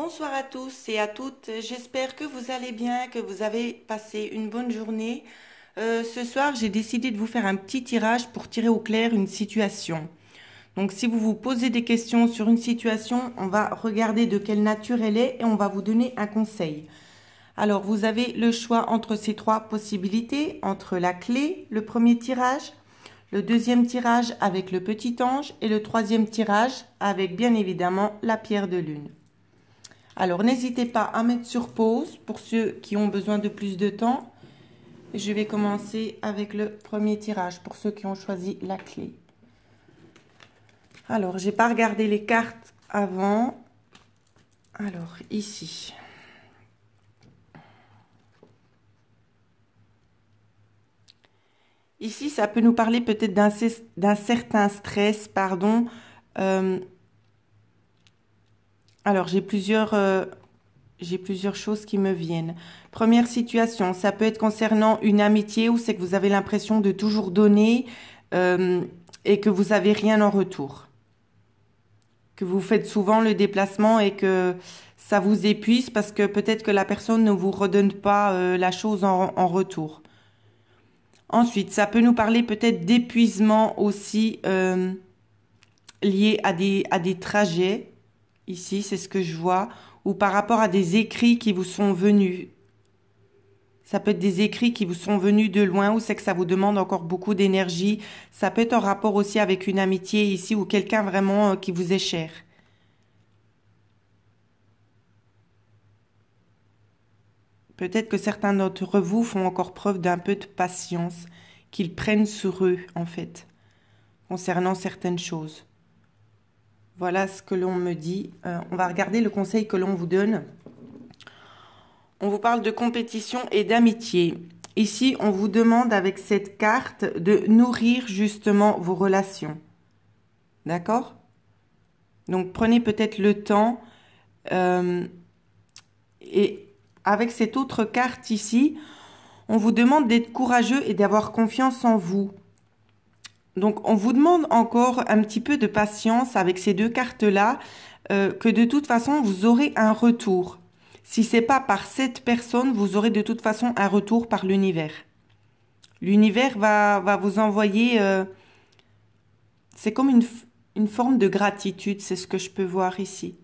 Bonsoir à tous et à toutes. J'espère que vous allez bien, que vous avez passé une bonne journée. Ce soir, j'ai décidé de vous faire un petit tirage pour tirer au clair une situation. Donc, si vous vous posez des questions sur une situation, on va regarder de quelle nature elle est et on va vous donner un conseil. Alors, vous avez le choix entre ces trois possibilités, entre la clé, le premier tirage, le deuxième tirage avec le petit ange et le troisième tirage avec bien évidemment la pierre de lune. Alors, n'hésitez pas à mettre sur pause pour ceux qui ont besoin de plus de temps. Je vais commencer avec le premier tirage pour ceux qui ont choisi la clé. Alors, j'ai pas regardé les cartes avant. Alors, ici. Ici, ça peut nous parler peut-être d'un certain stress, pardon. Euh, alors, j'ai plusieurs choses qui me viennent. Première situation, ça peut être concernant une amitié où c'est que vous avez l'impression de toujours donner euh, et que vous n'avez rien en retour. Que vous faites souvent le déplacement et que ça vous épuise parce que peut-être que la personne ne vous redonne pas la chose en retour. Ensuite, ça peut nous parler peut-être d'épuisement aussi lié à des trajets. Ici, c'est ce que je vois. Ou par rapport à des écrits qui vous sont venus. Ça peut être des écrits qui vous sont venus de loin ou c'est que ça vous demande encore beaucoup d'énergie. Ça peut être en rapport aussi avec une amitié ici ou quelqu'un vraiment qui vous est cher. Peut-être que certains d'entre vous font encore preuve d'un peu de patience, qu'ils prennent sur eux en fait, concernant certaines choses. Voilà ce que l'on me dit. On va regarder le conseil que l'on vous donne. On vous parle de compétition et d'amitié. Ici, on vous demande avec cette carte de nourrir justement vos relations. D'accord? Donc, prenez peut-être le temps. Et avec cette autre carte ici, on vous demande d'être courageux et d'avoir confiance en vous. Donc, on vous demande encore un petit peu de patience avec ces deux cartes-là, que de toute façon, vous aurez un retour. Si c'est pas par cette personne, vous aurez de toute façon un retour par l'univers. L'univers va vous envoyer, c'est comme une forme de gratitude, c'est ce que je peux voir ici.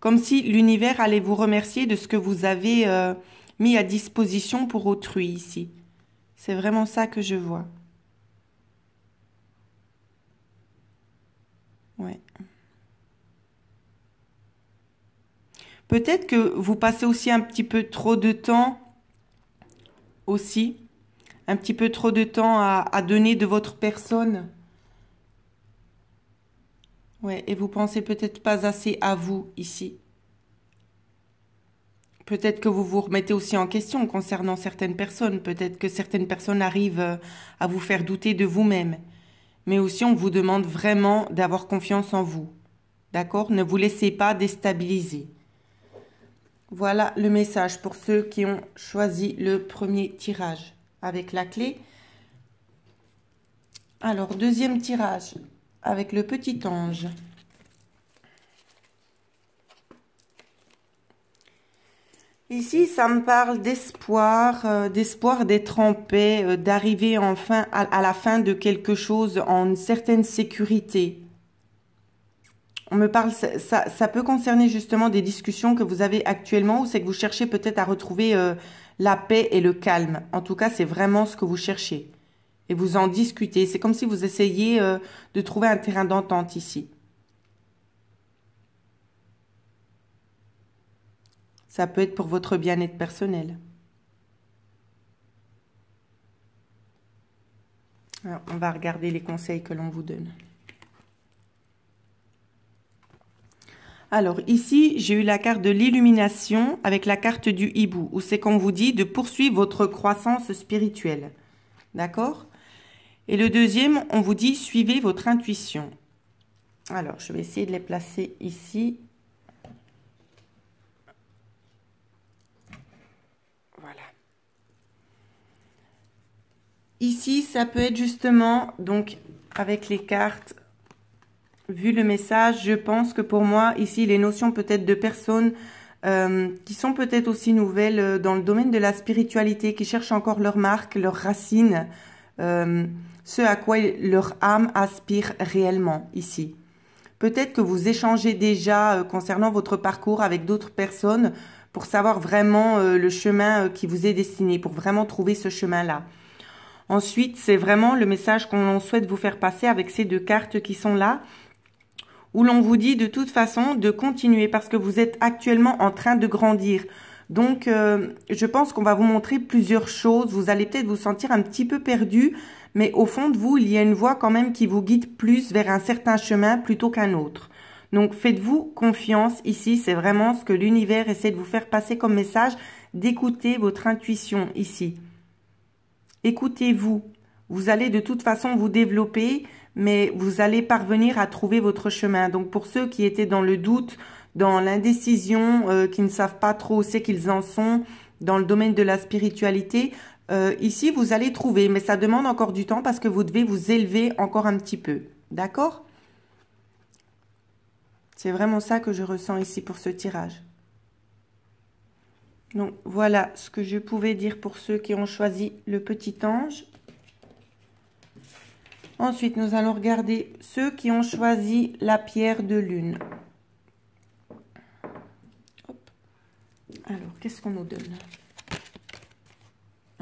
Comme si l'univers allait vous remercier de ce que vous avez mis à disposition pour autrui ici. C'est vraiment ça que je vois. Ouais. Peut-être que vous passez aussi un petit peu trop de temps aussi, un petit peu trop de temps à donner de votre personne. Ouais, et vous pensez peut-être pas assez à vous ici. Peut-être que vous vous remettez aussi en question concernant certaines personnes. Peut-être que certaines personnes arrivent à vous faire douter de vous-même. Mais aussi, on vous demande vraiment d'avoir confiance en vous. D'accord? Ne vous laissez pas déstabiliser. Voilà le message pour ceux qui ont choisi le premier tirage avec la clé. Alors, deuxième tirage avec le petit ange. Ici, ça me parle d'espoir, d'espoir d'être en paix, d'arriver enfin à la fin de quelque chose en une certaine sécurité. On me parle, ça peut concerner justement des discussions que vous avez actuellement ou c'est que vous cherchez peut-être à retrouver la paix et le calme. En tout cas, c'est vraiment ce que vous cherchez. Et vous en discutez. C'est comme si vous essayiez de trouver un terrain d'entente ici. Ça peut être pour votre bien-être personnel. Alors, on va regarder les conseils que l'on vous donne. Alors ici, j'ai eu la carte de l'illumination avec la carte du hibou, où c'est qu'on vous dit de poursuivre votre croissance spirituelle. D'accord? Et le deuxième, on vous dit suivez votre intuition. Alors, je vais essayer de les placer ici. Voilà. Ici, ça peut être justement, donc, avec les cartes, vu le message, je pense que pour moi, ici, les notions peut-être de personnes qui sont peut-être aussi nouvelles dans le domaine de la spiritualité, qui cherchent encore leur marque, leurs racines, ce à quoi leur âme aspire réellement ici. Peut-être que vous échangez déjà concernant votre parcours avec d'autres personnes pour savoir vraiment le chemin qui vous est destiné, pour vraiment trouver ce chemin-là. Ensuite, c'est vraiment le message qu'on souhaite vous faire passer avec ces deux cartes qui sont là, où l'on vous dit de toute façon de continuer parce que vous êtes actuellement en train de grandir. Donc, je pense qu'on va vous montrer plusieurs choses. Vous allez peut-être vous sentir un petit peu perdu, mais au fond de vous, il y a une voie quand même qui vous guide plus vers un certain chemin plutôt qu'un autre. Donc, faites-vous confiance ici. C'est vraiment ce que l'univers essaie de vous faire passer comme message, d'écouter votre intuition ici. Écoutez-vous. Vous allez de toute façon vous développer, mais vous allez parvenir à trouver votre chemin. Donc, pour ceux qui étaient dans le doute, dans l'indécision, qui ne savent pas trop où c'est qu'ils en sont, dans le domaine de la spiritualité, ici, vous allez trouver. Mais ça demande encore du temps parce que vous devez vous élever encore un petit peu. D'accord? C'est vraiment ça que je ressens ici pour ce tirage. Donc, voilà ce que je pouvais dire pour ceux qui ont choisi le petit ange. Ensuite, nous allons regarder ceux qui ont choisi la pierre de lune. Hop. Alors, qu'est-ce qu'on nous donne?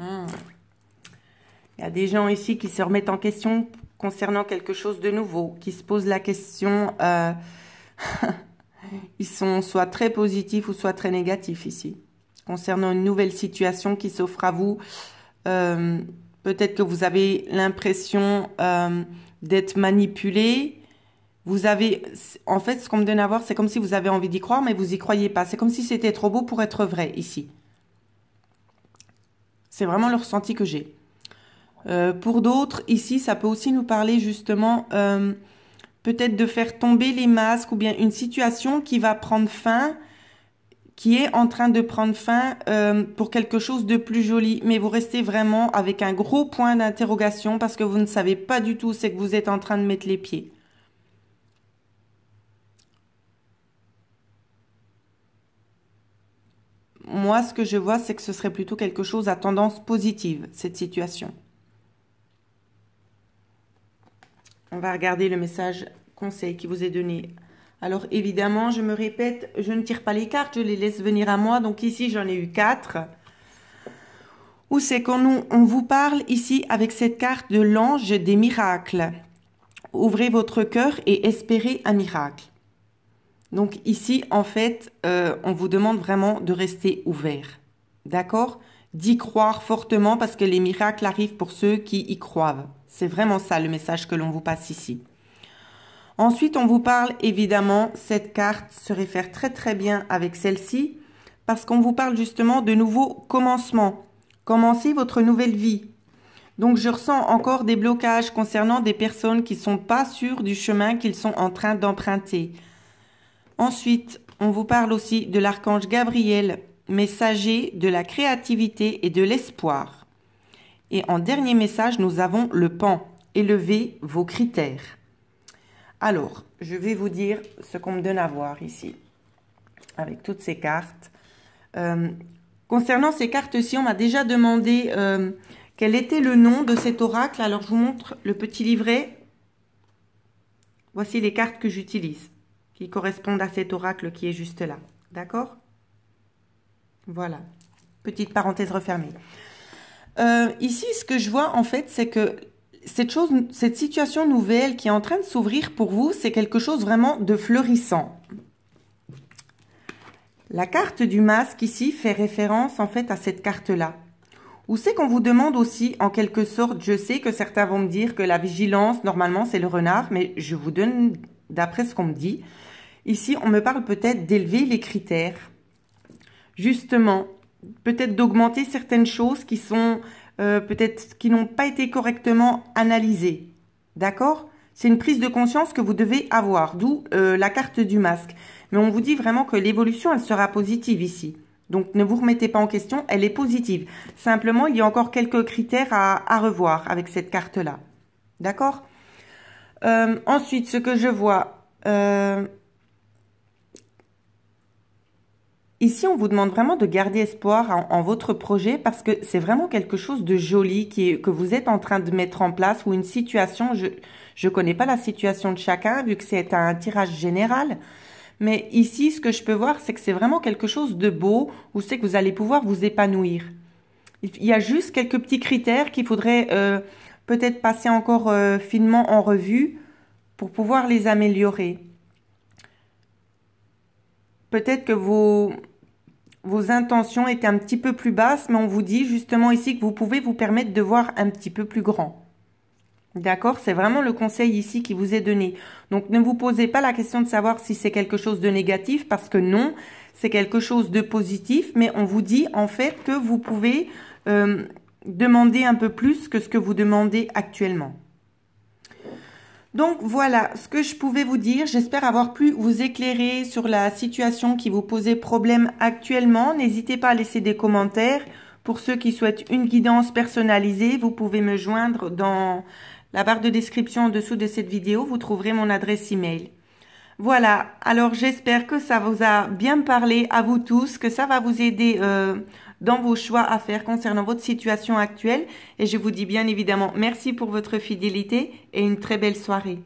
Il y a des gens ici qui se remettent en question concernant quelque chose de nouveau, qui se posent la question. Ils sont soit très positifs ou soit très négatifs ici. Concernant une nouvelle situation qui s'offre à vous, peut-être que vous avez l'impression d'être manipulé. Vous avez, en fait, ce qu'on me donne à voir, c'est comme si vous avez envie d'y croire, mais vous n'y croyez pas. C'est comme si c'était trop beau pour être vrai ici. C'est vraiment le ressenti que j'ai. Pour d'autres, ici, ça peut aussi nous parler justement peut-être de faire tomber les masques ou bien une situation qui va prendre fin, qui est en train de prendre fin pour quelque chose de plus joli. Mais vous restez vraiment avec un gros point d'interrogation parce que vous ne savez pas du tout où c'est que vous êtes en train de mettre les pieds. Moi, ce que je vois, c'est que ce serait plutôt quelque chose à tendance positive, cette situation. On va regarder le message conseil qui vous est donné. Alors, évidemment, je me répète, je ne tire pas les cartes, je les laisse venir à moi. Donc ici, j'en ai eu 4. Où c'est qu'on vous parle ici avec cette carte de l'ange des miracles. Ouvrez votre cœur et espérez un miracle. Donc ici, en fait, on vous demande vraiment de rester ouvert. D'accord? D'y croire fortement parce que les miracles arrivent pour ceux qui y croient. C'est vraiment ça le message que l'on vous passe ici. Ensuite, on vous parle, évidemment, cette carte se réfère très très bien avec celle-ci parce qu'on vous parle justement de nouveaux commencements. Commencez votre nouvelle vie. Donc, je ressens encore des blocages concernant des personnes qui ne sont pas sûres du chemin qu'ils sont en train d'emprunter. Ensuite, on vous parle aussi de l'archange Gabriel, messager de la créativité et de l'espoir. Et en dernier message, nous avons le pan. Élevez vos critères. Alors, je vais vous dire ce qu'on me donne à voir ici, avec toutes ces cartes. Concernant ces cartes-ci, on m'a déjà demandé quel était le nom de cet oracle. Alors, je vous montre le petit livret. Voici les cartes que j'utilise, qui correspondent à cet oracle qui est juste là. D'accord? Voilà. Petite parenthèse refermée. Ici, ce que je vois, en fait, c'est que cette situation nouvelle qui est en train de s'ouvrir pour vous, c'est quelque chose vraiment de fleurissant. La carte du masque ici fait référence, en fait, à cette carte-là. Où c'est qu'on vous demande aussi, en quelque sorte, je sais que certains vont me dire que la vigilance, normalement, c'est le renard, mais je vous donne, d'après ce qu'on me dit, ici, on me parle peut-être d'élever les critères. Justement, peut-être d'augmenter certaines choses qui sont peut-être qui n'ont pas été correctement analysées. D'accord? C'est une prise de conscience que vous devez avoir, d'où la carte du masque. Mais on vous dit vraiment que l'évolution, elle sera positive ici. Donc, ne vous remettez pas en question, elle est positive. Simplement, il y a encore quelques critères à revoir avec cette carte-là. D'accord? Ensuite, ce que je vois, Euh, Ici, on vous demande vraiment de garder espoir en votre projet parce que c'est vraiment quelque chose de joli que vous êtes en train de mettre en place ou une situation. Je connais pas la situation de chacun vu que c'est un tirage général. Mais ici, ce que je peux voir, c'est que c'est vraiment quelque chose de beau où c'est que vous allez pouvoir vous épanouir. Il y a juste quelques petits critères qu'il faudrait peut-être passer encore finement en revue pour pouvoir les améliorer. Peut-être que vos intentions étaient un petit peu plus basses, mais on vous dit justement ici que vous pouvez vous permettre de voir un petit peu plus grand. D'accord? C'est vraiment le conseil ici qui vous est donné. Donc, ne vous posez pas la question de savoir si c'est quelque chose de négatif, parce que non, c'est quelque chose de positif, mais on vous dit en fait que vous pouvez demander un peu plus que ce que vous demandez actuellement. Donc voilà ce que je pouvais vous dire. J'espère avoir pu vous éclairer sur la situation qui vous posait problème actuellement. N'hésitez pas à laisser des commentaires. Pour ceux qui souhaitent une guidance personnalisée, vous pouvez me joindre dans la barre de description en dessous de cette vidéo. Vous trouverez mon adresse email. Voilà, alors j'espère que ça vous a bien parlé à vous tous, que ça va vous aider dans vos choix à faire concernant votre situation actuelle. Et je vous dis bien évidemment merci pour votre fidélité et une très belle soirée.